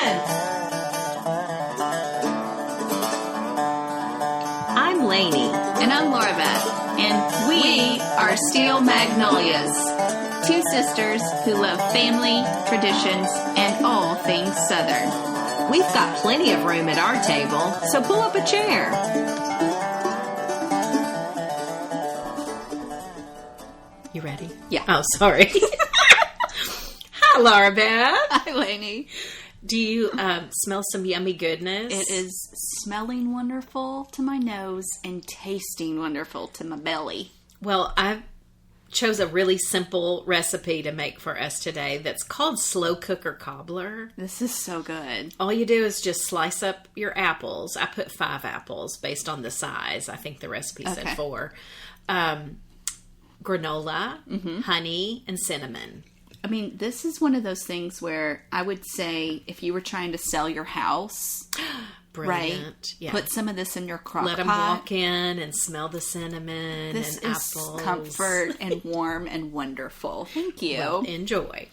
Friends. I'm Lainey. And I'm Laura Beth. And we are Steel Magnolias. Two sisters who love family, traditions, and all things Southern. We've got plenty of room at our table, so pull up a chair. You ready? Yeah. Oh, sorry. Hi, Laura Beth. Hi, Lainey. Do you smell some yummy goodness? It is smelling wonderful to my nose and tasting wonderful to my belly. Well, I chose a really simple recipe to make for us today that's called slow cooker cobbler. This is so good. All you do is just slice up your apples. I put 5 apples based on the size. I think the recipe said 4. Granola, honey, and cinnamon. I mean, this is one of those things where I would say if you were trying to sell your house, Brilliant. right? Yeah. Put some of this in your crock Let them pot. walk in and smell the cinnamon This and is apples. comfort and warm and wonderful. Thank you. Well, enjoy.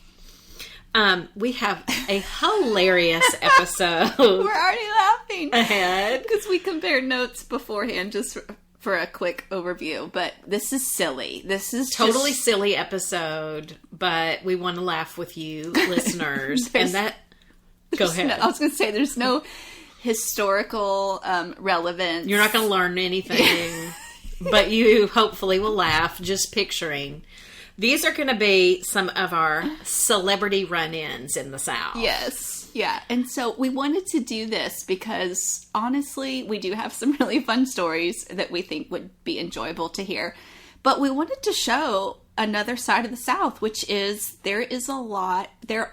We have a hilarious episode We're already laughing ahead. because we compared notes beforehand just for a quick overview. But this is silly. This is Totally just, silly episode, but we want to laugh with you, listeners. And that... Go ahead. I was going to say there's no historical relevance. You're not going to learn anything, but you hopefully will laugh just picturing. These are going to be some of our celebrity run-ins in the South. Yes. Yeah. And so we wanted to do this because honestly, we do have some really fun stories that we think would be enjoyable to hear. But we wanted to show another side of the South, which is there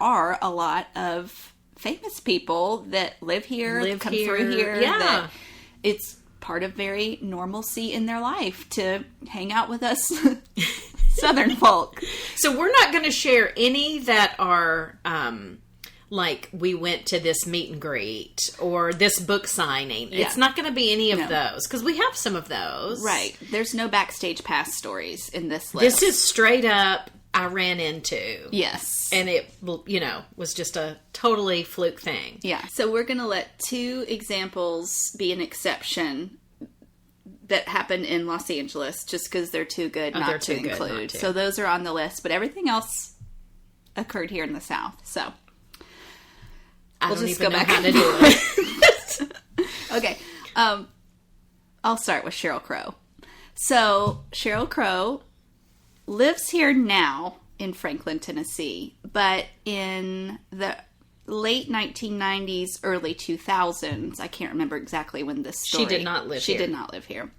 are a lot of famous people that live here, come through here. Yeah. That it's part of very normalcy in their life to hang out with us Southern folk. So we're not going to share any that are like we went to this meet and greet or this book signing. Yeah. It's not going to be any of those because we have some of those. Right. There's no backstage pass stories in this list. This is straight up I ran into. Yes. And it, was just a totally fluke thing. Yeah. So we're going to let 2 examples be an exception that happened in Los Angeles just because they're too good not to include. So those are on the list, but everything else occurred here in the South. So I we'll don't just even go know back how to do it. Okay. I'll start with Sheryl Crow. So Sheryl Crow lives here now in Franklin, Tennessee, but in the late 1990s, early 2000s, I can't remember exactly when this story. She did not live here. She did not live here.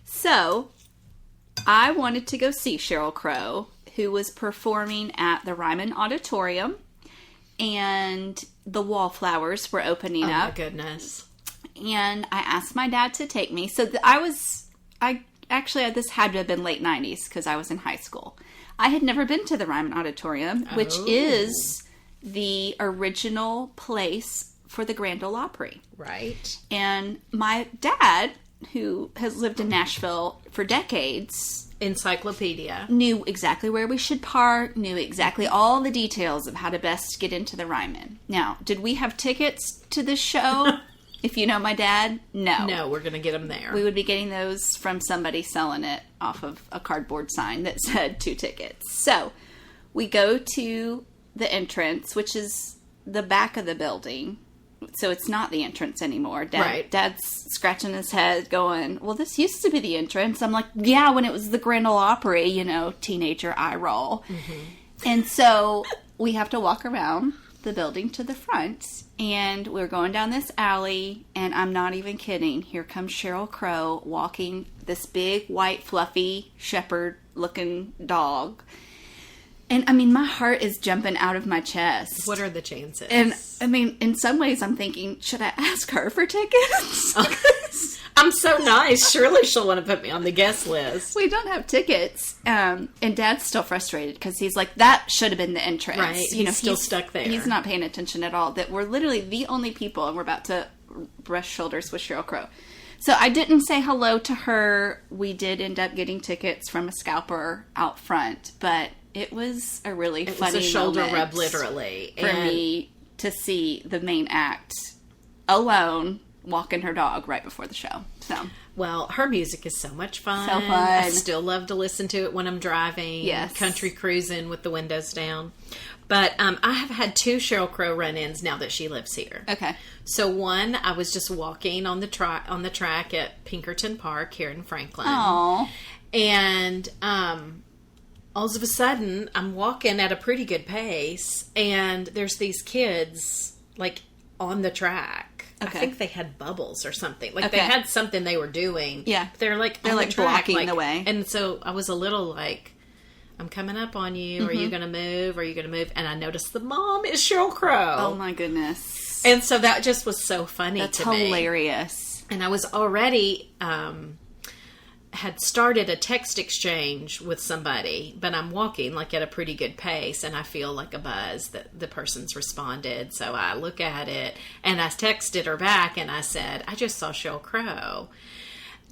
So I wanted to go see Sheryl Crow, who was performing at the Ryman Auditorium, and the Wallflowers were opening up. Oh my goodness. And I asked my dad to take me. So this had to have been late 90s because I was in high school. I had never been to the Ryman Auditorium, which is the original place for the Grand Ole Opry. Right. And my dad, who has lived in Nashville for decades, Encyclopedia. knew exactly where we should park, knew exactly all the details of how to best get into the Ryman. Now, did we have tickets to this show? If you know my dad, no. No, we're going to get them there. We would be getting those from somebody selling it off of a cardboard sign that said 2 tickets. So we go to the entrance, which is the back of the building. So it's not the entrance anymore. Dad's scratching his head going, well, this used to be the entrance. I'm like, yeah, when it was the Grand Ole Opry, teenager eye roll. Mm-hmm. And so we have to walk around the building to the front, and we're going down this alley, and I'm not even kidding. Here comes Sheryl Crow walking this big, white, fluffy, shepherd-looking dog. And, I mean, my heart is jumping out of my chest. What are the chances? And, I mean, in some ways, I'm thinking, should I ask her for tickets? I'm so nice. Surely she'll want to put me on the guest list. We don't have tickets. And Dad's still frustrated because he's like, that should have been the entrance. Right. He's still stuck there. He's not paying attention at all. That we're literally the only people, and we're about to brush shoulders with Sheryl Crow. So I didn't say hello to her. We did end up getting tickets from a scalper out front, but it was a really funny It was a shoulder moment rub, literally. for me to see the main act alone walking her dog right before the show. So, well, her music is so much fun. So fun. I still love to listen to it when I'm driving. Yes. Country cruising with the windows down. But I have had 2 Sheryl Crow run-ins now that she lives here. okay. So one, I was just walking on the track at Pinkerton Park here in Franklin. Oh, And all of a sudden, I'm walking at a pretty good pace, and there's these kids, like, on the track. Okay. I think they had bubbles or something. Like, they Okay. had something they were doing. Yeah. They're like They're, on like, the track, blocking the way. And so I was a little like, I'm coming up on you. Are you going to move? Are you going to move? And I noticed the mom is Sheryl Crow. oh my goodness. And so that just was so funny That's to me. hilarious. And I was already had started a text exchange with somebody, but I'm walking like at a pretty good pace, and I feel like a buzz that the person's responded. So I look at it, and I texted her back, and I said, I just saw Sheryl Crow.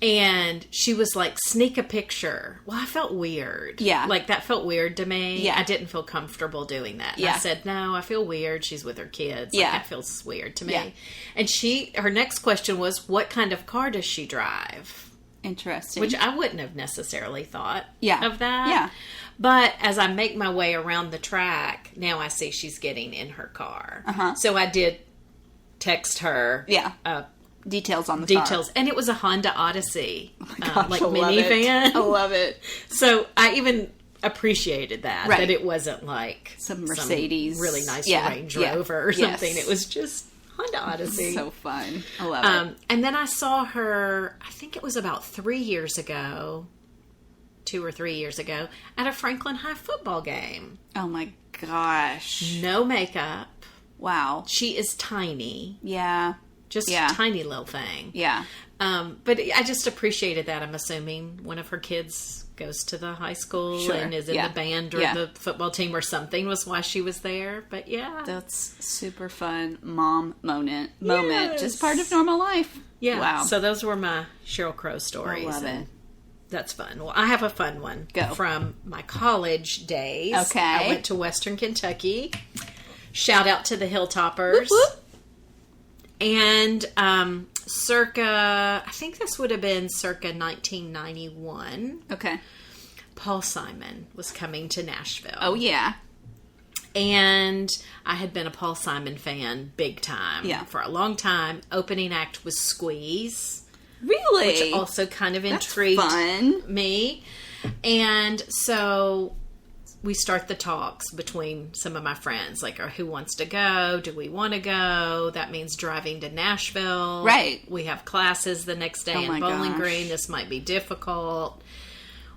And she was like, sneak a picture. Well, I felt weird. Yeah. Like, that felt weird to me. Yeah. I didn't feel comfortable doing that. And Yeah. I said, no, I feel weird. She's with her kids. Like, Yeah. that feels weird to me. Yeah. And her next question was, what kind of car does she drive? Interesting. Which I wouldn't have necessarily thought Yeah. of that. Yeah. But as I make my way around the track, now I see she's getting in her car. Uh-huh. So I did text her Yeah. Details on the details. And it was a Honda Odyssey, car. like I love it. minivan. I love it. So I even appreciated that. Right. That it wasn't like Some Mercedes. really nice Yeah. Range Yeah. Rover or Yes. something. It was just Honda Odyssey. So fun. I love it. And then I saw her, I think it was about 3 years ago, 2 or 3 years ago, at a Franklin High football game. Oh my gosh. No makeup. Wow. She is tiny. Yeah. Just Yeah. a tiny little thing. Yeah. But I just appreciated that. I'm assuming one of her kids goes to the high school Sure. and is in Yeah. the band or Yeah. the football team or something was why she was there. But yeah. That's super fun mom moment. Yes. Just part of normal life. Yeah. Wow. So those were my Sheryl Crow stories. I love and it. That's fun. Well, I have a fun one. Go. From my college days. Okay. I went to Western Kentucky. Shout out to the Hilltoppers. Whoop, whoop. And circa, I think this would have been circa 1991, Okay. Paul Simon was coming to Nashville. Oh, yeah. And I had been a Paul Simon fan big time Yeah. for a long time. Opening act was Squeeze, Really? which also kind of That's intrigued fun. me. And so we start the talks between some of my friends, like, who wants to go? Do we want to go? That means driving to Nashville. Right. We have classes the next day Oh in my Bowling gosh. Green. This might be difficult.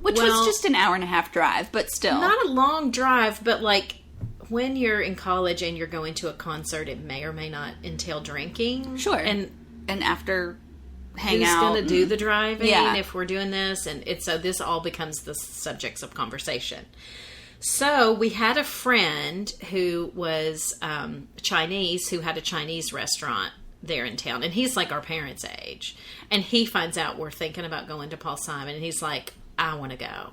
Which Well, was just an hour and a half drive, but still. Not a long drive, but like when you're in college and you're going to a concert, it may or may not entail drinking. Sure. And after hang who's out. going to do the driving Yeah. if we're doing this? And so this all becomes the subjects of conversation. So we had a friend who was Chinese, who had a Chinese restaurant there in town. And he's like our parents' age. And he finds out we're thinking about going to Paul Simon. And he's like, I want to go.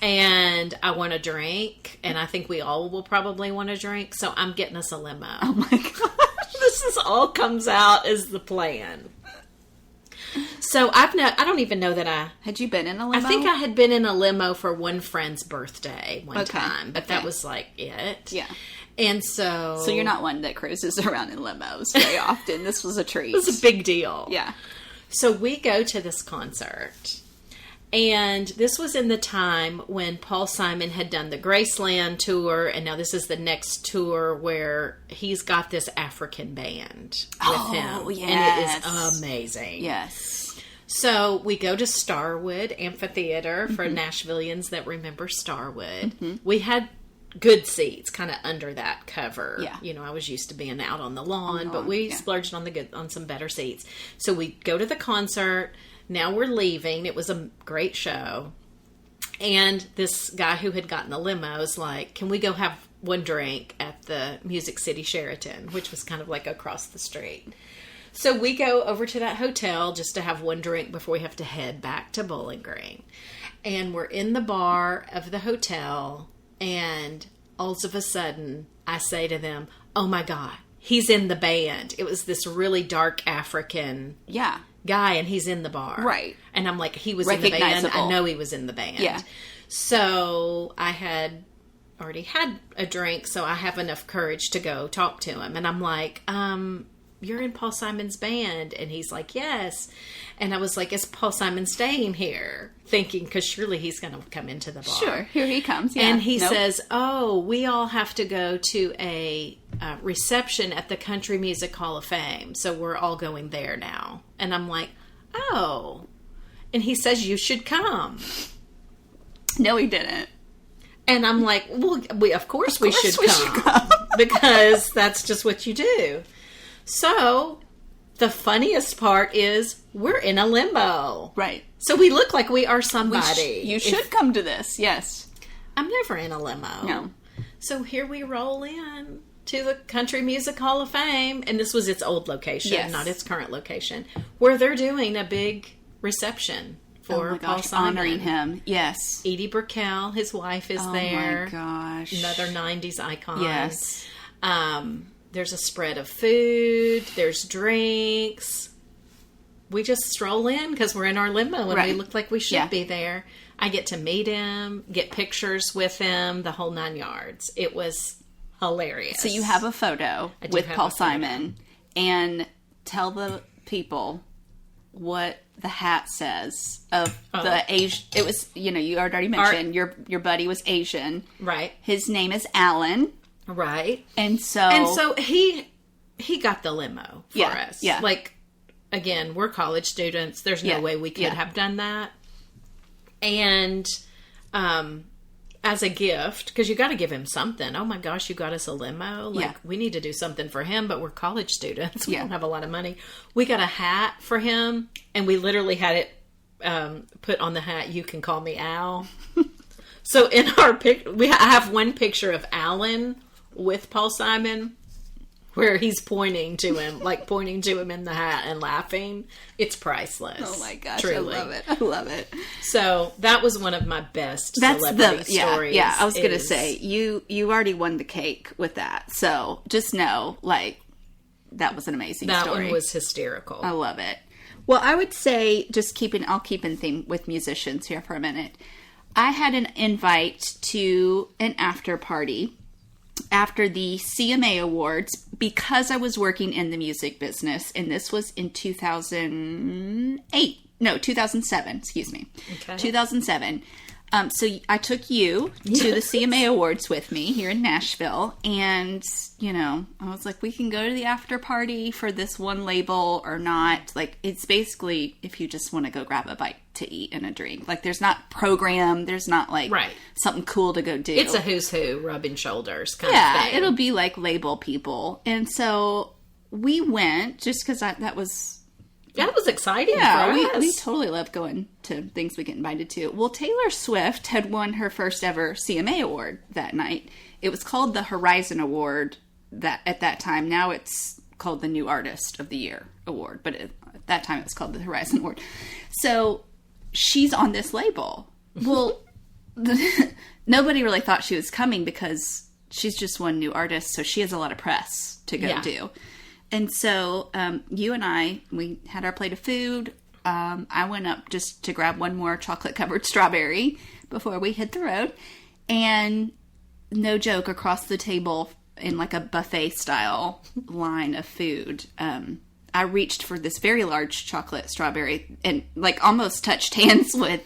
And I want to drink. And I think we all will probably want to drink. So I'm getting us a limo. Oh my gosh. This is all comes out as the plan. So I don't even know that Had you been in a limo? I think I had been in a limo for one friend's birthday one Okay, time, but okay. that was like it. Yeah. And so So you're not one that cruises around in limos very often. This was a treat. It was a big deal. Yeah. So we go to this concert. And this was in the time when Paul Simon had done the Graceland tour, and now this is the next tour where he's got this African band with him. And it yes. is amazing. Yes. So we go to Starwood Amphitheater for Nashvillians that remember Starwood. We had good seats kind of under that cover. Yeah. You know, I was used to being out on the lawn, but we yeah. splurged on some better seats. So we go to the concert. Now we're leaving. It was a great show. And this guy who had gotten the limo is like, can we go have one drink at the Music City Sheraton, which was kind of like across the street. So we go over to that hotel just to have one drink before we have to head back to Bowling Green. And we're in the bar of the hotel, and all of a sudden, I say to them, "Oh my God, he's in the band." It was this really dark African Yeah. guy, and he's in the bar. Right. And I'm like, he was in the band. Recognizable. I know he was in the band. Yeah. So I had already had a drink, so I have enough courage to go talk to him. And I'm like, you're in Paul Simon's band? And he's like, yes. And I was like, is Paul Simon staying here? Thinking, because surely he's going to come into the bar. Sure. Here he comes. Yeah. And he Nope. says, oh, we all have to go to a reception at the Country Music Hall of Fame. So we're all going there now. And I'm like, oh. And he says, you should come. No, he didn't. And I'm like, well, of course we should we come. should come. Because that's just what you do. So the funniest part is we're in a limo. Right. So we look like we are somebody. You should come to this. Yes. I'm never in a limo. No. So here we roll in to the Country Music Hall of Fame. And this was its old location, Yes. not its current location, where they're doing a big reception for Oh my Paul gosh, Simon. honoring him. Yes. Edie Brickell, his wife, is there. Oh my gosh. Another 90s icon. Yes. There's a spread of food. There's drinks. We just stroll in because we're in our limo and Right. we look like we should Yeah. be there. I get to meet him, get pictures with him, the whole 9 yards. It was hilarious. So you have a photo do with have Paul a photo. Simon, and tell the people what the hat says of the Asian. It was, you already mentioned your buddy was Asian. Right. His name is Alan, Right. and so he got the limo for Yeah, us. yeah. Like, again, we're college students. There's no Yeah, way we could yeah. have done that. And as a gift, because you got to give him something. Oh my gosh, you got us a limo. Like, Yeah. we need to do something for him, but we're college students. We Yeah. don't have a lot of money. We got a hat for him, and we literally had it put on the hat, "You can call me Al." So in our I have one picture of Alan with Paul Simon where he's pointing to him in the hat and laughing. It's priceless. oh my gosh, truly. I love it. I love it. So that was one of my best That's celebrity stories. Yeah. I was gonna is- say you already won the cake with that. So just know, that was an amazing that story. one was hysterical. I love it. Well, I would say I'll keep in theme with musicians here for a minute. I had an invite to an after party after the CMA Awards because I was working in the music business, and this was in 2007, excuse me. Okay. 2007. So I took you to the CMA Awards with me here in Nashville, and, I was like, we can go to the after party for this one label or not. Like, it's basically if you just want to go grab a bite to eat and a drink. Like, there's not program, there's not, Right. something cool to go do. It's a who's who, rubbing shoulders kind of Yeah, thing. it'll be like label people. And so we went just because that was... That was exciting Yeah, for us. we totally love going to things we get invited to. Well, Taylor Swift had won her first ever CMA award that night. It was called the Horizon Award at that time. Now it's called the New Artist of the Year Award, but at that time it was called the Horizon Award. So she's on this label. Well, nobody really thought she was coming because she's just one New Artist, so she has a lot of press to go Yeah. do. And so you and we had our plate of food. I went up just to grab one more chocolate-covered strawberry before we hit the road. And no joke, across the table in like a buffet-style line of food, I reached for this very large chocolate strawberry and almost touched hands with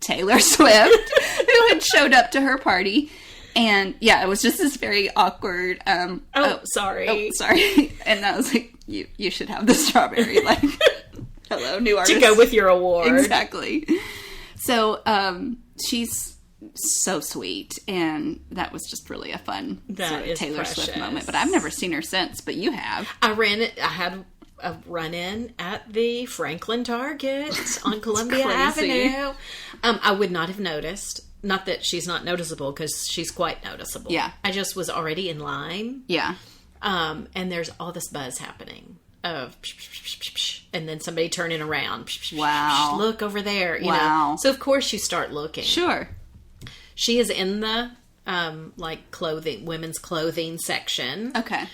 Taylor Swift, who had showed up to her party. And yeah, it was just this very awkward. Sorry. Sorry. And I was like, you should have the strawberry. Hello, new artist. To go with your award. Exactly. So she's so sweet, and that was just really a fun That is Taylor precious. Swift moment. But I've never seen her since. But you have. I had a run-in at the Franklin Target on Columbia crazy. Avenue. I would not have noticed. Not that she's not noticeable, because she's quite noticeable. Yeah. I just was already in line. Yeah. And there's all this buzz happening of psh, psh, psh, psh, psh, and then somebody turning around. Psh, psh, psh, Wow. psh, look over there. You Wow. know. So of course you start looking. Sure. She is in the like clothing, women's clothing section. Okay.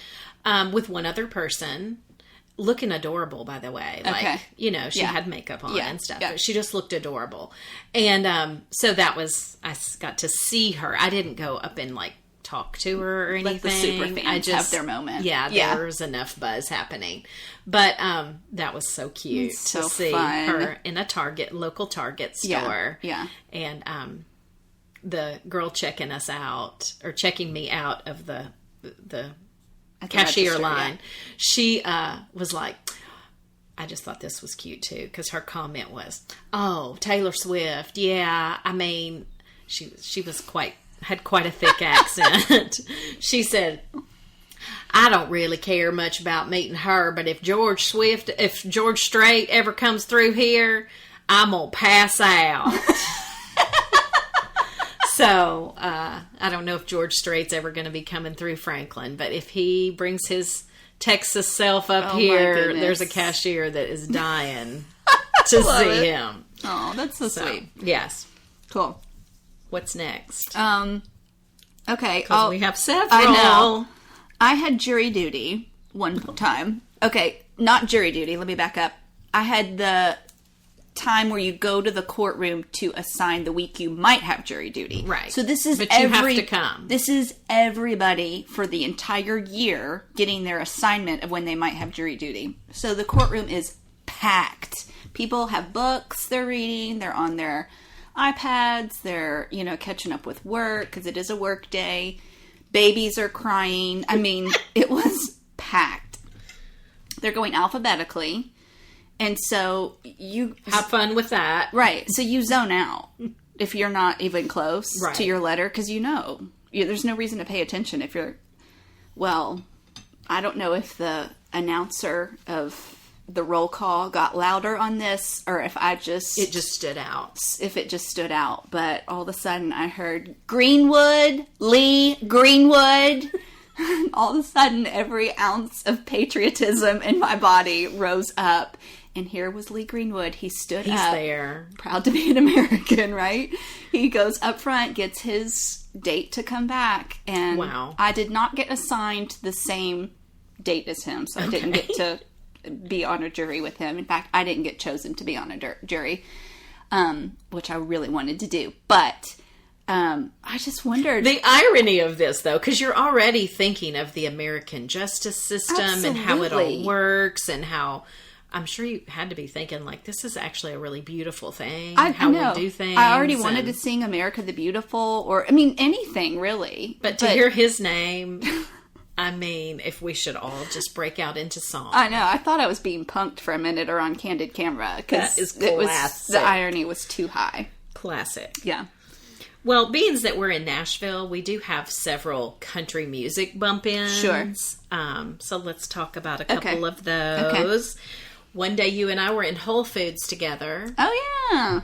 With one other person. Looking adorable, by the way. Like, Okay. you know, she Yeah. had makeup on Yeah. and stuff. Yeah. But she just looked adorable. And so that was, I got to see her. I didn't go up and, like, talk to her or anything. Let the super fans I just have their moment. Yeah, Yeah. there was enough buzz happening. But that was so cute It's to so see fun. her in a local Target store. Yeah. And the girl checking us out, or checking me out of the At the cashier register, line, she was like, I just thought this was cute too, because her comment was, "Oh, Taylor Swift, yeah. I mean, she had quite a thick accent." She said, "I don't really care much about meeting her, but if George Strait ever comes through here, I'm gonna pass out." So, I don't know if George Strait's ever going to be coming through Franklin, but if he brings his Texas self up Oh, my here, goodness. there's a cashier that is dying to Love see it. him. Oh, that's so So, sweet. yes. Cool. What's next? Okay. 'Cause we have several. I know. I had jury duty one time. Okay, not jury duty. Let me back up. I had the time where you go to the courtroom to assign the week you might have jury duty. Right. So this is But you have to come. This is everybody for the entire year getting their assignment of when they might have jury duty. So the courtroom is packed. People have books they're reading. They're on their iPads. They're, catching up with work because it is a work day. Babies are crying. I mean, it was packed. They're going alphabetically. And so you Have fun with that. right. So you zone out if you're not even close Right. to your letter because there's no reason to pay attention if you're. Well, I don't know if the announcer of the roll call got louder on this or if It just stood out. if it just stood out. But all of a sudden I heard Greenwood, Lee Greenwood. All of a sudden every ounce of patriotism in my body rose up. And here was Lee Greenwood. He stood He's up. there. Proud to be an American, right? He goes up front, gets his date to come back. And Wow. I did not get assigned the same date as him. So I didn't get to be on a jury with him. In fact, I didn't get chosen to be on a jury, which I really wanted to do. But I just wondered. The irony of this, though, because you're already thinking of the American justice system and how it Absolutely. all works, and how I'm sure you had to be thinking, like, this is actually a really beautiful thing. I how know. we do things. I already wanted to and- sing America the Beautiful, or, I mean, anything, really. But to hear his name, I mean, if we should all just break out into song. I know. I thought I was being punked for a minute or on Candid Camera because That is the classic. irony was too high. Classic. Yeah. Well, being that we're in Nashville, we do have several country music bump-ins. Sure. So let's talk about a couple Okay. of those. One day you and I were in Whole Foods together, Oh, yeah.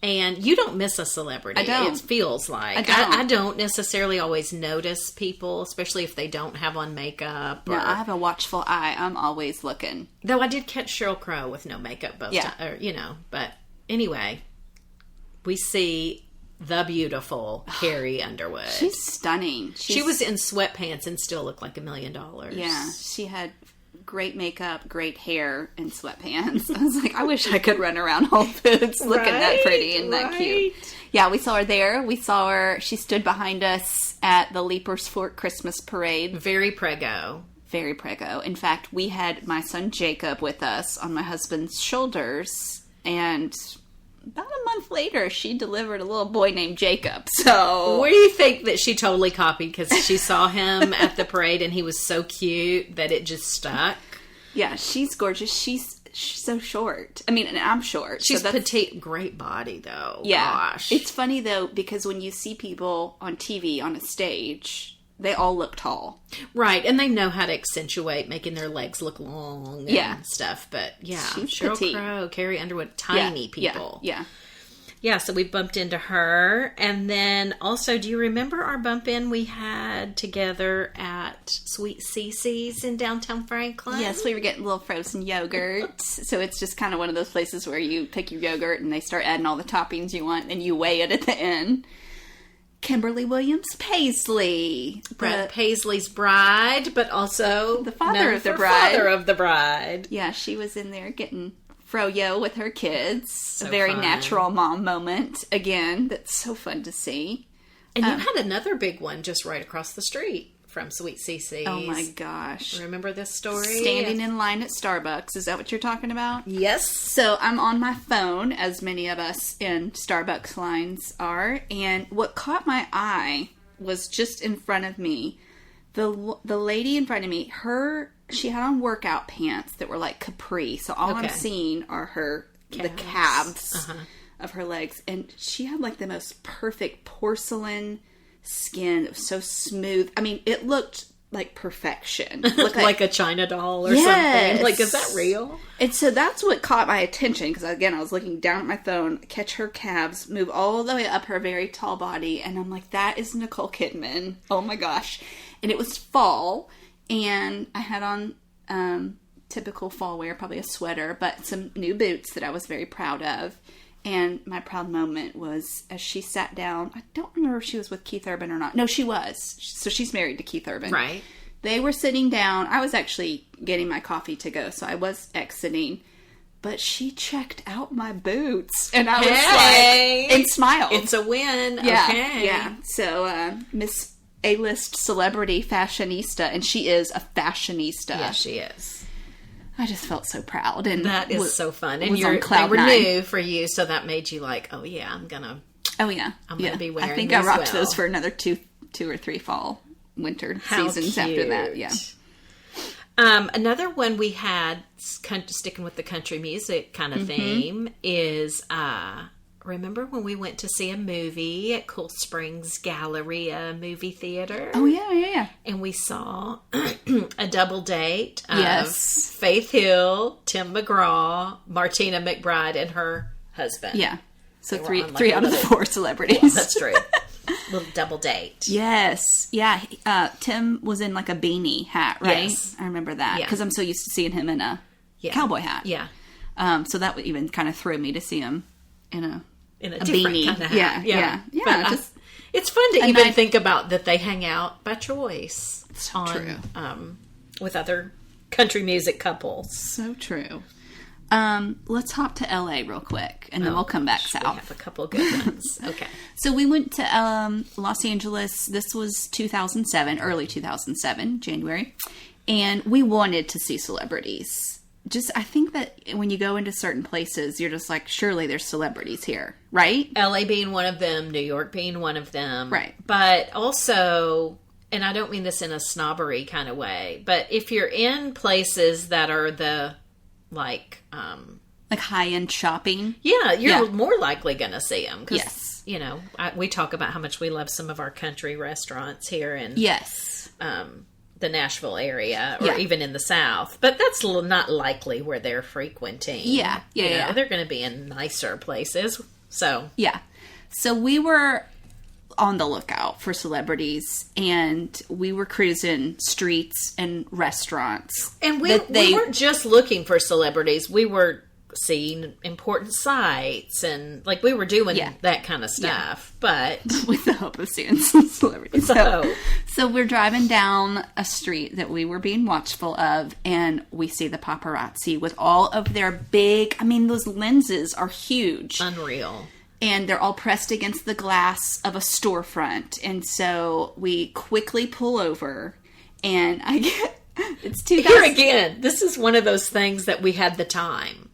and you don't miss a celebrity. I don't. It feels like. I don't. I don't necessarily always notice people, especially if they don't have on makeup. No, or- I have a watchful eye. I'm always looking. Though I did catch Sheryl Crow with no makeup both Yeah. times. But anyway, we see the beautiful Carrie Underwood. She's stunning. She was in sweatpants and still looked like $1 million. Yeah. She had great makeup, great hair, and sweatpants. I was like, I wish I could run around Whole Foods looking that pretty and that cute. Yeah, we saw her there. We saw her. She stood behind us at the Leapers Fort Christmas Parade. Very prego. Very prego. In fact, we had my son Jacob with us on my husband's shoulders, and about a month later, she delivered a little boy named Jacob. So We think that she totally copied because she saw him at the parade and he was so cute that it just stuck. yeah, she's gorgeous. She's so short. I mean, and I'm short. She's so that's, petite. Great body, though. yeah. Gosh. It's funny though because when you see people on TV on a stage, they all look tall. Right, and they know how to accentuate making their legs look long and Yeah. stuff. But yeah, She's Sheryl petite. Crow, Carrie Underwood, tiny people. Yeah. Yeah, so we bumped into her. And then also, do you remember our bump in we had together at Sweet Cece's in downtown Franklin? Yes, we were getting a little frozen yogurt. So it's just kind of one of those places where you pick your yogurt and they start adding all the toppings you want and you weigh it at the end. Kimberly Williams Paisley. Brad Paisley's bride, but also The father known of the for bride. Father of the bride. Yeah, she was in there getting froyo with her kids. A So very fun. natural mom moment. Again, that's so fun to see. And you had another big one just right across the street from Sweet CC's. Oh my gosh. Remember this story? Standing in line at Starbucks. Is that what you're talking about? Yes. So I'm on my phone, as many of us in Starbucks lines are, and what caught my eye was just in front of me. The lady in front of me, she had on workout pants that were like capri. So all I'm Okay. seeing are the calves of her legs, and she had like the most perfect porcelain skin. It was so smooth. I mean, it looked like perfection. It looked Like a China doll or Yes. something. Like, is that real? And so that's what caught my attention, because again, I was looking down at my phone, catch her calves, move all the way up her very tall body, and I'm like, that is Nicole Kidman. Oh my gosh. And it was fall, and I had on typical fall wear, probably a sweater, but some new boots that I was very proud of. And my proud moment was as she sat down. I don't remember if she was with Keith Urban or not. No, she was. So she's married to Keith Urban. Right. They were sitting down. I was actually getting my coffee to go, so I was exiting. But she checked out my boots. And I was Hey! like, and smiled. It's a win. Yeah, Okay. yeah. So, Miss A-list celebrity fashionista, and she is a fashionista. Yeah, she is. I just felt so proud. And That is so fun. And was you're, on cloud they were nine. new for you, so that made you like, oh yeah, I'm gonna. Oh yeah, I'm gonna be wearing I think these I rocked well. those for another two or three fall, winter How seasons after that. Yeah. Another one we had, sticking with the country music kind of Mm-hmm. theme, is remember when we went to see a movie at Cool Springs Galleria movie theater? Oh yeah. And we saw a double date of Yes. Faith Hill, Tim McGraw, Martina McBride, and her husband. Yeah. So were three on, like, three a out of the little- four celebrities. That's true. Little double date. Yes. Yeah. Tim was in like a beanie hat, right? Yes. I remember that Yeah. because I'm so used to seeing him in a Yeah. cowboy hat. Yeah. So that would even kind of threw me to see him in a In a different beanie. kind of hat. Yeah. But, Just it's fun to And even I- think about that they hang out by choice So true. with other country music couples. so true. Let's hop to LA real quick, and then we'll come back We south. have a couple good ones. Okay. So we went to Los Angeles. This was 2007, early 2007, January, and we wanted to see celebrities. I think that when you go into certain places, you're just like, surely there's celebrities here, right? LA being one of them, New York being one of them. Right. But also, and I don't mean this in a snobbery kind of way, but if you're in places that are the, like high-end shopping. yeah, you're Yeah. more likely going to see them. Yes. You know, we talk about how much we love some of our country restaurants here in Yes. the Nashville area or Yeah. even in the South. But that's not likely where they're frequenting. Yeah. You know, Yeah. they're going to be in nicer places. So, Yeah. So we were on the lookout for celebrities, and we were cruising streets and restaurants. and we that they- weren't just looking for celebrities. We were seeing important sites and like we were doing Yeah. that kind of stuff. But with the hope of seeing some celebrities. So- So we're driving down a street that we were being watchful of, and we see the paparazzi with all of their big, those lenses are huge. unreal. And they're all pressed against the glass of a storefront. And so we quickly pull over, and I get, it's 2000. Here again, this is one of those things that we had the time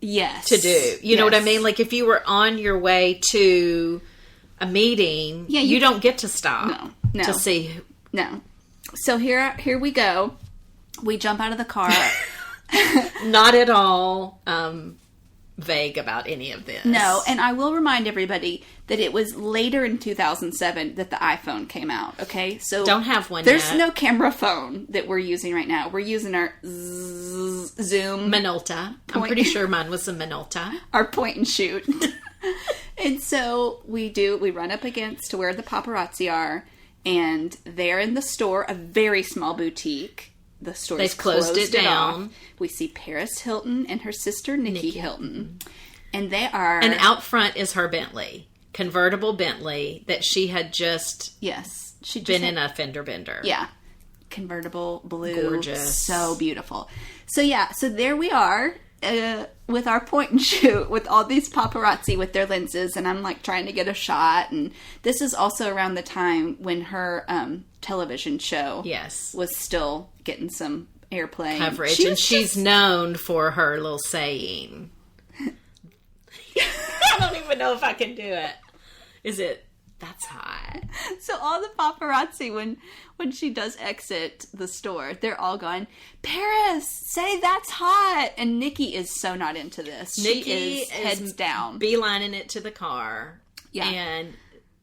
Yes. to do. You know what I Yes. mean? Like if you were on your way to a meeting, Yeah, you you- don't get to stop No. to see. No. So here we go. We jump out of the car. Not at all vague about any of this. No, and I will remind everybody that it was later in 2007 that the iPhone came out, okay? So Don't have one There's yet. no camera phone that we're using right now. We're using our Zoom, Minolta. I'm Point- pretty sure mine was a Minolta. our point and shoot. And so we run up against to where the paparazzi are, and they're in the store, a very small boutique. The store They've closed it down. off. We see Paris Hilton and her sister Nikki Hilton. And they are And out front is her Bentley. convertible Bentley that she had just Yes. She just been in a fender bender. Yeah. Convertible blue. Gorgeous. So beautiful. So yeah, so there we are with our point and shoot with all these paparazzi with their lenses, and I'm like trying to get a shot. And this is also around the time when her television show Yes. was still getting some airplay. Coverage. She And was she's known for her little saying. I don't even know if I can do it. Is it, that's hot. So all the paparazzi, when she does exit the store, they're all going, Paris, say that's hot. And Nikki is so not into this. Nikki she is heads down. beelining it to the car. Yeah. And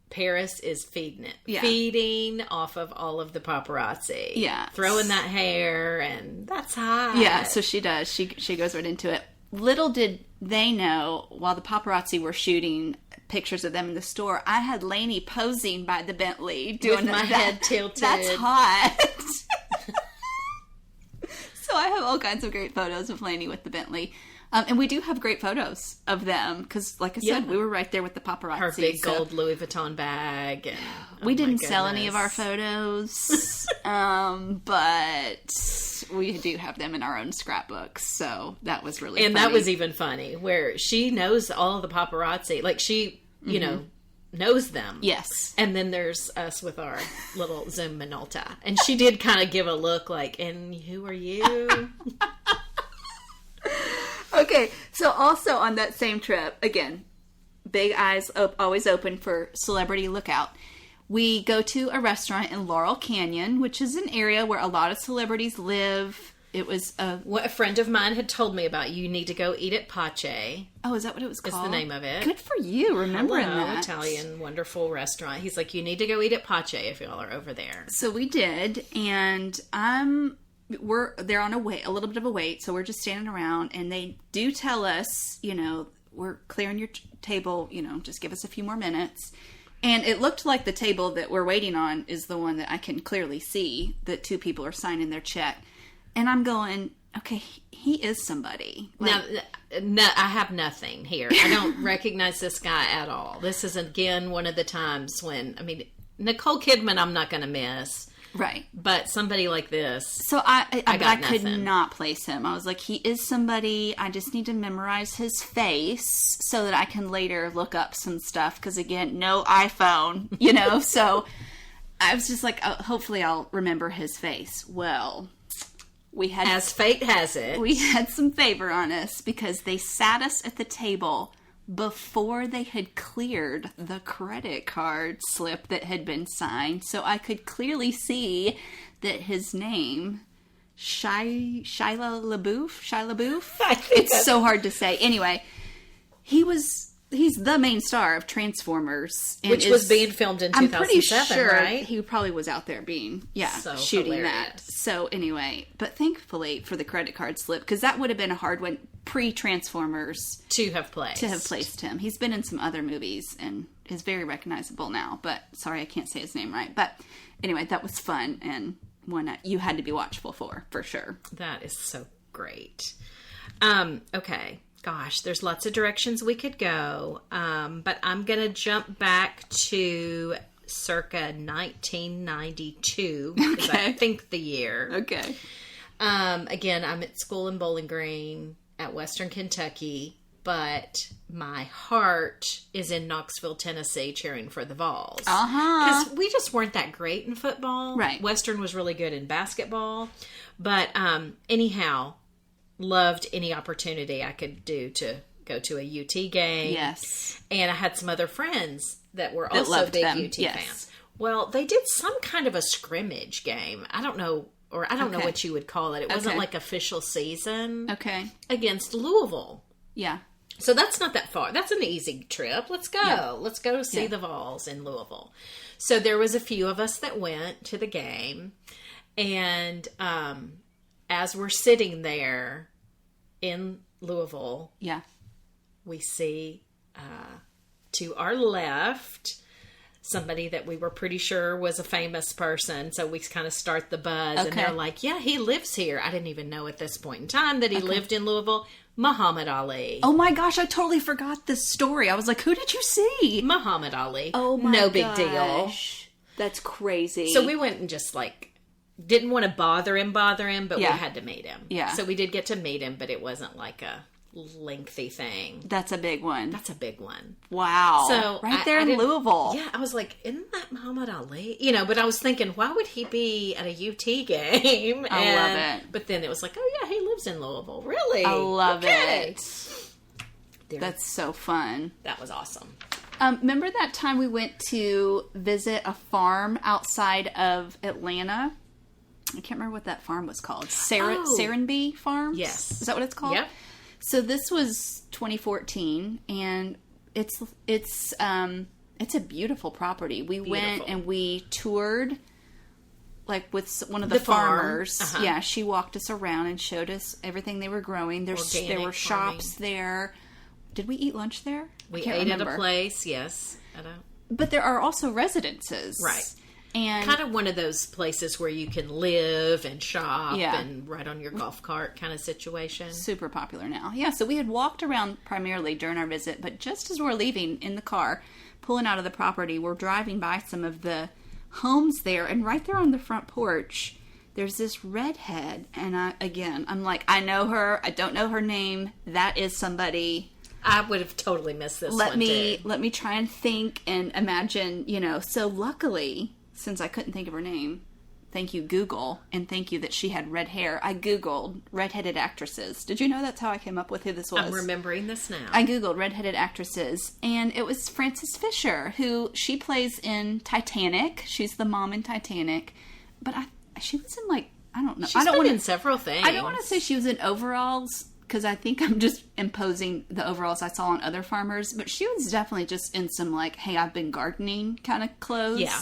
Paris is feeding it. Yeah. Feeding off of all of the paparazzi. Yeah. Throwing that hair, and that's hot. Yeah, so she does. She goes right into it. Little did they know, while the paparazzi were shooting pictures of them in the store, I had Lainey posing by the Bentley, doing my head tilted. That's hot. So I have all kinds of great photos of Lainey with the Bentley. And we do have great photos of them because, like I said, we were right there with the paparazzi. Her big so gold Louis Vuitton bag. And, we oh my didn't sell any of goodness. our photos, but we do have them in our own scrapbooks. So that was really And funny. that was even funny, where she knows all of the paparazzi. Like, she, you know, knows them. Yes. And then there's us with our little Zoom Minolta. And she did kind of give a look like, and who are you? Okay, so also on that same trip, again, big eyes always open for Celebrity Lookout. We go to a restaurant in Laurel Canyon, which is an area where a lot of celebrities live. It was What a friend of mine had told me about. You need to go eat at Pace. oh, is that what it was Is called? the name of it. Good for you, remembering Hello, that. Italian, wonderful restaurant. He's like, you need to go eat at Pace if y'all are over there. So we did, and they're on a little bit of a wait, so we're just standing around, and they do tell us, you know, we're clearing your table, you know, just give us a few more minutes. And it looked like the table that we're waiting on is the one that I can clearly see that two people are signing their check. And I'm going, okay, he is somebody. Like, No, I have nothing here. I don't recognize this guy at all. This is, again, one of the times when, I mean, Nicole Kidman I'm not going to miss. right. But somebody like this, So I got could nothing. not place him. I was like, he is somebody. I just need to memorize his face so that I can later look up some stuff. Because again, no iPhone, you know. So I was just like, oh, hopefully I'll remember his face. Well, we had as fate has it, we had some favor on us because they sat us at the table before they had cleared the credit card slip that had been signed. So I could clearly see that his name, Shia LaBeouf? I think It's so hard to say. Anyway, he's the main star of Transformers. And which was being filmed in I'm 2007, pretty sure right? he probably was out there So shooting hilarious. that. So anyway, but thankfully for the credit card slip, because that would have been a hard one pre-Transformers To have placed him. He's been in some other movies and is very recognizable now. But sorry, I can't say his name right. But anyway, that was fun and one you had to be watchful for sure. That is so great. Okay. Gosh, there's lots of directions we could go. But I'm going to jump back to circa 1992. Because I Okay. think the year. Okay. Again, I'm at school in Bowling Green at Western Kentucky. But my heart is in Knoxville, Tennessee, cheering for the Vols. Uh-huh. Because we just weren't that great in football. Right. Western was really good in basketball. But anyhow, loved any opportunity I could do to go to a UT game. Yes. And I had some other friends that were also loved big them, UT yes. fans. Well, they did some kind of a scrimmage game. I don't know, or I don't know Okay. what you would call it. It wasn't Okay. like official season Okay. against Louisville. Yeah. So that's not that far. That's an easy trip. Let's go. Yeah. Let's go see Yeah. the Vols in Louisville. So there was a few of us that went to the game. And as we're sitting there in Louisville, Yeah. we see to our left somebody that we were pretty sure was a famous person. So we kind of start the buzz, and they're like, yeah, he lives here. I didn't even know at this point in time that he lived in Louisville. Muhammad Ali. Oh my gosh, I totally forgot this story. I was like, who did you see? Muhammad Ali. Oh my No big deal. gosh. That's crazy. So we went and just like didn't want to bother him, but we Yeah. had to meet him. Yeah. So we did get to meet him, but it wasn't like a lengthy thing. That's a big one. That's a big one. Wow. So right there I in didn't- Louisville. Yeah, I was like, isn't that Muhammad Ali? You know, but I was thinking, why would he be at a UT game? I love it. But then it was like, oh yeah, he lives in Louisville. Really? I love Okay. it. There. That's so fun. That was awesome. Remember that time we went to visit a farm outside of Atlanta? I can't remember what that farm was called. Oh. Serenbe Farms? Yes. Is that what it's called? Yep. So this was 2014, and it's a beautiful property. We went Beautiful. and we toured, like with one of The the farm. farmers. Uh-huh. Yeah, she walked us around and showed us everything they were growing. There Organic were shops there. Did we eat lunch there? We I can't ate remember. at a place, yes. I don't. But there are also residences. Right. And Kind of one of those places where you can live and shop Yeah. and ride on your golf cart kind of situation. super popular now. Yeah, so we had walked around primarily during our visit, but just as we're leaving in the car, pulling out of the property, we're driving by some of the homes there, and right there on the front porch, there's this redhead, and I'm like, I know her, I don't know her name, that is somebody. I would have totally missed this one too. Let me try and think and imagine, so luckily, since I couldn't think of her name, thank you Google, and thank you that she had red hair, I Googled redheaded actresses. Did you know that's how I came up with who this was? I'm remembering this now. I Googled redheaded actresses, and it was Frances Fisher, who she plays in Titanic. She's the mom in Titanic, but she was in I don't know. She's I don't been want in several things. I don't want to say she was in overalls, because I think I'm just imposing the overalls I saw on other farmers, but she was definitely just in some hey, I've been gardening kind of clothes. Yeah.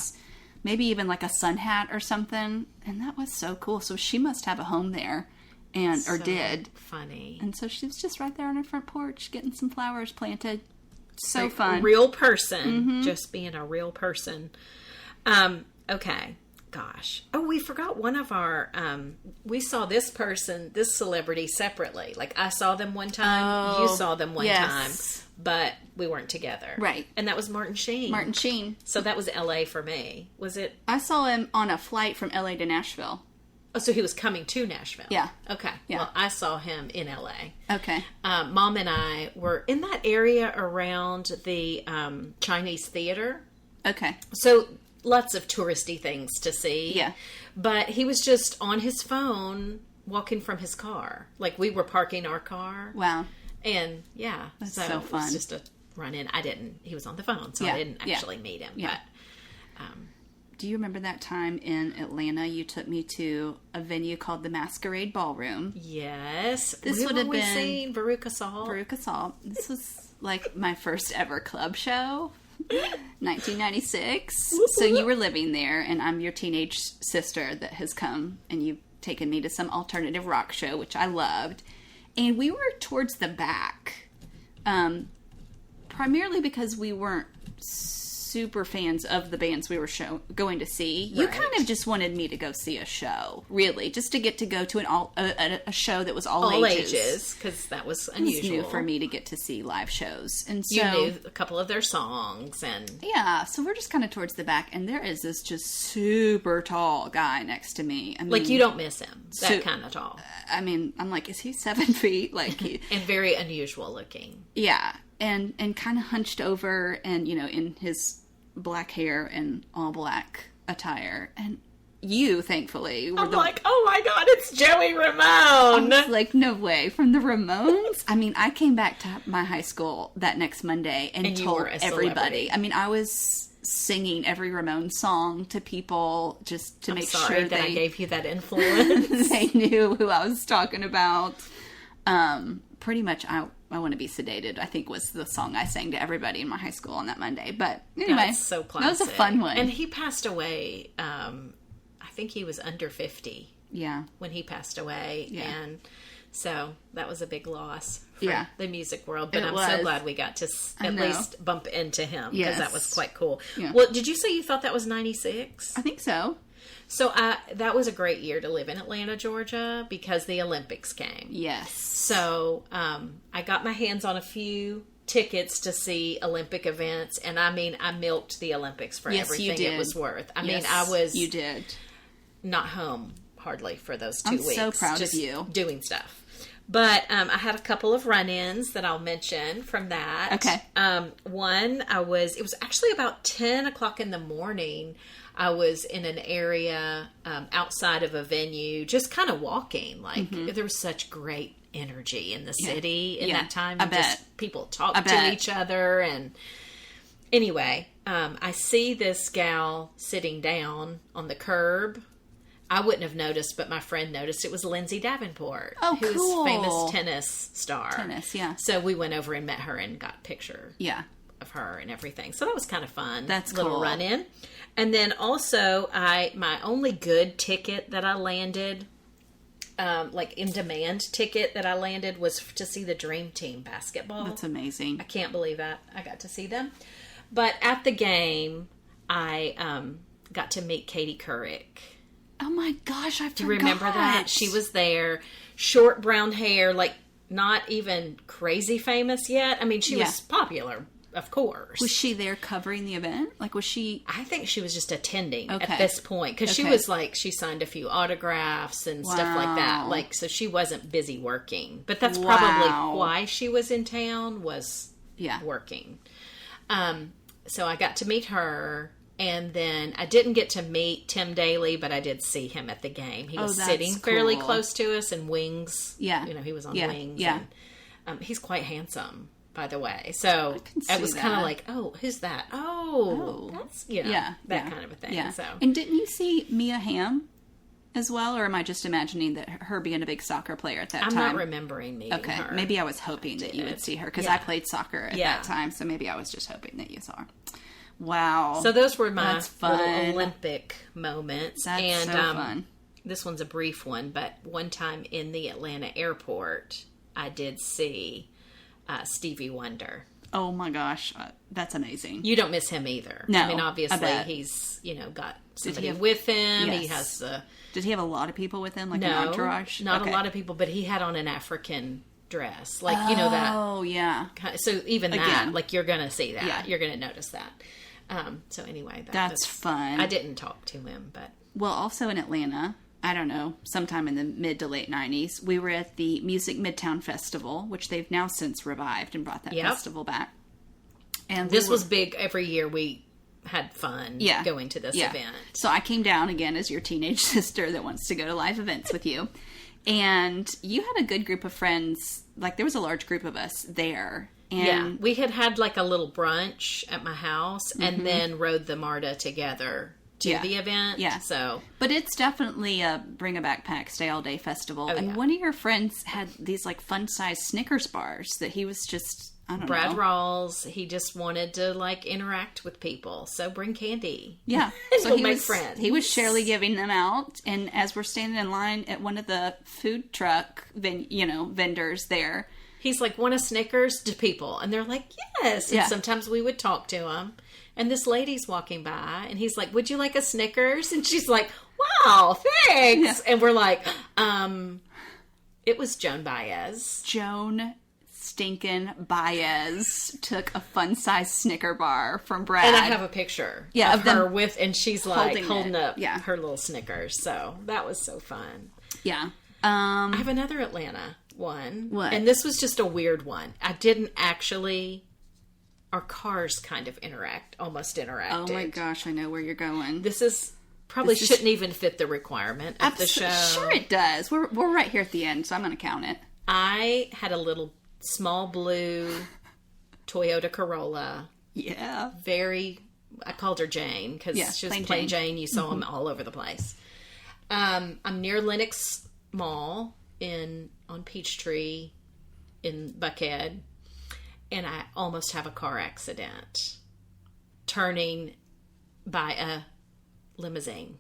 Maybe even a sun hat or something. And that was so cool. So she must have a home there, or So did. Funny. And so she was just right there on her front porch getting some flowers planted. So fun. Real person. Just being a real person. Okay. Gosh. Oh, we forgot one of our, we saw this celebrity separately. I saw them one time, you saw them one time, but we weren't together. Right. And that was Martin Sheen. Martin Sheen. So that was LA for me. Was it? I saw him on a flight from LA to Nashville. Oh, so he was coming to Nashville. Yeah. Okay. Yeah. Well, I saw him in LA. Okay. Mom and I were in that area around the Chinese theater. Okay. So lots of touristy things to see. Yeah. But he was just on his phone walking from his car. We were parking our car. Wow. And yeah. That's so so it fun. was just a run in. He was on the phone, so Yeah. I didn't Yeah. actually meet him. Yeah. But Do you remember that time in Atlanta you took me to a venue called the Masquerade Ballroom? yes. This Who would were have we been- seeing? Veruca Salt. Veruca Salt. This was my first ever club show, 1996. So you were living there, and I'm your teenage sister that has come, and you've taken me to some alternative rock show, which I loved. And we were towards the back, primarily because we weren't super fans of the bands we were going to see. You Right. kind of just wanted me to go see a show, really, just to get to go to a show that was all ages, because that was It was unusual new for me to get to see live shows. And so, You knew a couple of their songs, and yeah, so we're just kind of towards the back, and there is this just super tall guy next to me. I mean, you don't miss him. That So- kind of tall. I mean, I'm like, is he 7 feet? And very unusual looking. Yeah, and kind of hunched over, and in his black hair and all black attire, and you, thankfully, were I'm like, oh my God, it's Joey Ramone. I was like, no way, from the Ramones? I mean, I came back to my high school that next Monday and you told were a everybody. celebrity. I mean, I was singing every Ramones song to people just to make Sorry sure that I they gave you that influence. they knew who I was talking about. Pretty much, I Want to Be Sedated, I think, was the song I sang to everybody in my high school on that Monday. But anyway, That's so classic. that was a fun one. And he passed away, I think he was under 50 yeah. when he passed away. Yeah. And So that was a big loss for Yeah. the music world. But It I'm was. so glad we got to at know. least bump into him because Yes. that was quite cool. Yeah. Well, did you say you thought that was 96? I think so. So that was a great year to live in Atlanta, Georgia, because the Olympics came. Yes. So I got my hands on a few tickets to see Olympic events, and I mean, I milked the Olympics for Yes, you everything it did. was worth. I Yes, mean, I was You did. not home hardly for those 2 I'm weeks. so proud of just you. doing stuff. But I had a couple of run-ins that I'll mention from that. Okay. One, it was actually about 10 o'clock in the morning. I was in an area outside of a venue, just kind of walking. Like, there was such great energy in the city in Yeah. that time. I And just bet. people talked I to bet. each other. And anyway, I see this gal sitting down on the curb. I wouldn't have noticed, but my friend noticed. It was Lindsay Davenport, Oh, who's cool. a famous tennis star. Tennis, yeah. So we went over and met her and got a picture Yeah. of her and everything. So that was kind of fun. That's little cool. run in. And then also my only good ticket that I landed, like in demand ticket that I landed, was to see the Dream Team basketball. That's amazing. I can't believe that I got to see them. But at the game, I got to meet Katie Couric. Oh my gosh, I forgot. Do you remember that? She was there, short brown hair, like not even crazy famous yet. I mean, she Yeah. was popular, of course. Was she there covering the event? Like, was she? I think she was just attending Okay. at this point because she Okay. was like, she signed a few autographs and stuff like that. Wow. Like, so she wasn't busy working. But that's Wow. probably why she was in town, was Yeah. working. So I got to meet her. And then I didn't get to meet Tim Daly, but I did see him at the game. He was that's sitting fairly cool. close to us in wings. Yeah. You know, he was on Yeah. wings. Yeah. And, he's quite handsome, by the way. So can it was see kind of that. like, oh, who's that? Oh, that's, you know, Yeah. that yeah, kind of a thing. Yeah. So And didn't you see Mia Hamm as well, or am I just imagining that her being a big soccer player at that I'm time? not remembering meeting Okay, her. maybe I was hoping that you would did. see her because Yeah. I played soccer at Yeah. that time, so maybe I was just hoping that you saw her. Wow. So those were my That's fun. little Olympic moments. That's and so fun. this one's a brief one, but one time in the Atlanta airport, I did see Stevie Wonder. Oh my gosh, that's amazing. You don't miss him either. No, I mean, I obviously bet. he's, got somebody have- with him. He Yes. has the Did he have a lot of people with him, like an no, entourage? not Okay. a lot of people, but he had on an African dress, like that. Oh yeah, So even that, Again. like you're gonna see that, Yeah. you're gonna notice that. So anyway, that's fun. I didn't talk to him, but Well, also in Atlanta, I don't know, sometime in the mid to late 90s, we were at the Music Midtown Festival, which they've now since revived and brought that Yep. festival back. And this we was were- big. Every year we had fun going to this event. So I came down again as your teenage sister that wants to go to live events with you. And you had a good group of friends. Like, there was a large group of us there. And Yeah, we had like a little brunch at my house and then rode the MARTA together to Yeah. the event. Yeah. So But it's definitely a bring a backpack, stay all day festival. And yeah. one of your friends had these like fun sized Snickers bars that he was just, I don't Brad know. Rawls, he just wanted to like interact with people. So bring candy. Yeah. We'll he make was, friends. He was surely giving them out. And as we're standing in line at one of the food truck vendors there, He's like, want a Snickers to people? And they're like, yes. And Yeah. sometimes we would talk to him. And this lady's walking by and he's like, would you like a Snickers? And she's like, wow, thanks. And we're like, it was Joan Baez. Joan Stinkin' Baez took a fun sized Snicker bar from Brad. And I have a picture Yeah, of of them her with, and she's like holding holding it. up Yeah. her little Snickers. So that was so fun. Yeah. I have another Atlanta one. What? And this was just a weird one. I didn't actually, our cars kind of almost interacted. Oh my gosh, I know where you're going. This is probably This is- shouldn't even fit the requirement of the show. Sure it does. We're right here at the end, so I'm going to count it. I had a little small blue Toyota Corolla. Yeah. I called her Jane because Yeah, she was plain plain Jane. Jane. You saw them all over the place. I'm near Lenox Mall on Peachtree in Buckhead, and I almost have a car accident turning by a limousine.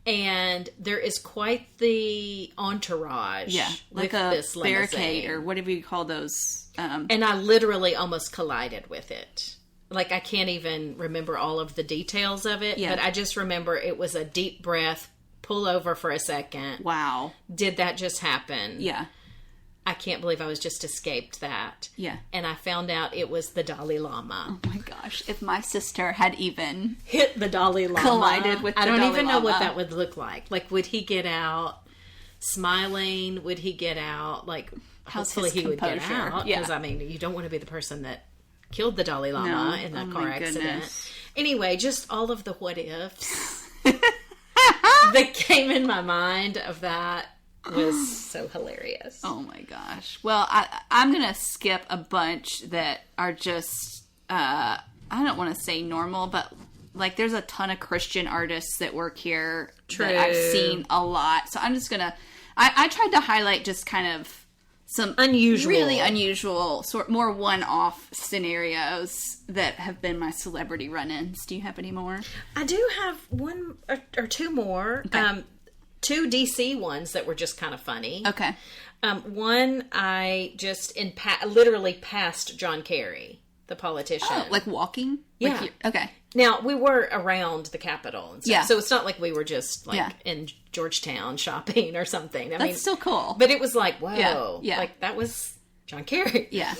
And there is quite the entourage. Yeah, like with a this barricade limousine. or whatever you call those. And I literally almost collided with it. Like, I can't even remember all of the details of it, but I just remember it was a deep breath, pull over for a second. Wow. Did that just happen? Yeah. I can't believe I was just escaped that. Yeah. And I found out it was the Dalai Lama. Oh my gosh. If my sister had even Hit the Dalai Lama. collided with the I don't Dalai even know what Lama. that would look like. Like, would he get out smiling? Would he get out? Like, How's hopefully his he would get composure? out. Yeah. Because, I mean, you don't want to be the person that killed the Dalai Lama in that Oh car my accident. goodness. Anyway, just all of the what ifs that came in my mind of that was so hilarious. Oh my gosh. Well, I'm going to skip a bunch that are just, I don't want to say normal, but like there's a ton of Christian artists that work here that I've seen a lot. So I'm just going to, I tried to highlight just kind of some really unusual, more one-off scenarios that have been my celebrity run-ins. Do you have any more? I do have one or two more. Okay. Two DC ones that were just kind of funny. Okay. One, I just literally passed John Kerry, the politician. Oh, like walking? Yeah. Okay. Now, we were around the Capitol and stuff, Yeah. so it's not like we were just like Yeah. in Georgetown shopping or something. I mean, That's still cool. but it was like, whoa, Yeah. like that was John Kerry. Yeah.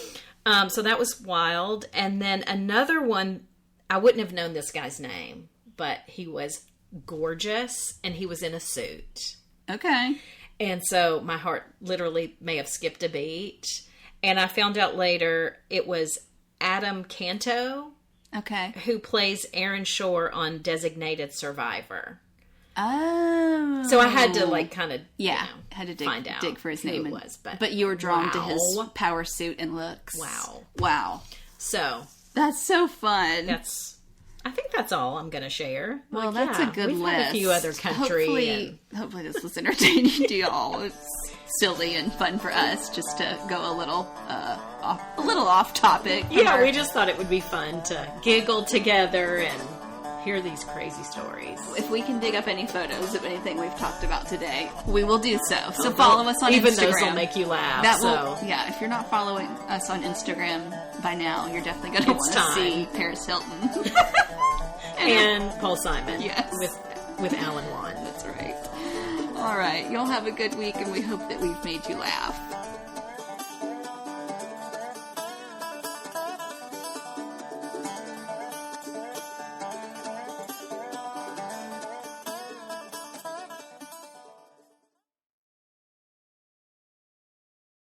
So that was wild. And then another one, I wouldn't have known this guy's name, but he was gorgeous and he was in a suit. Okay. And so my heart literally may have skipped a beat. And I found out later it was Adam Canto, Okay. who plays Aaron Shore on Designated Survivor. Oh. So I had to like kind of had to find out dig for his who name. it was, but you were drawn to his Wow. power suit and looks. Wow. So That's so fun. I think that's all I'm going to share. Well, Like, that's a good we've list. had a few other country. Hopefully this was entertaining to y'all. It's silly and fun for us just to go a little off topic. Yeah, we just thought it would be fun to giggle together and hear these crazy stories. If we can dig up any photos of anything we've talked about today, we will do so. So follow us on Even Instagram. those will make you laugh. That so. will, yeah. If you're not following us on Instagram by now, you're definitely going to want to time. see Paris Hilton and Paul Simon. Yes. With Alan Wan. That's right. All right. Y'all have a good week, and we hope that we've made you laugh.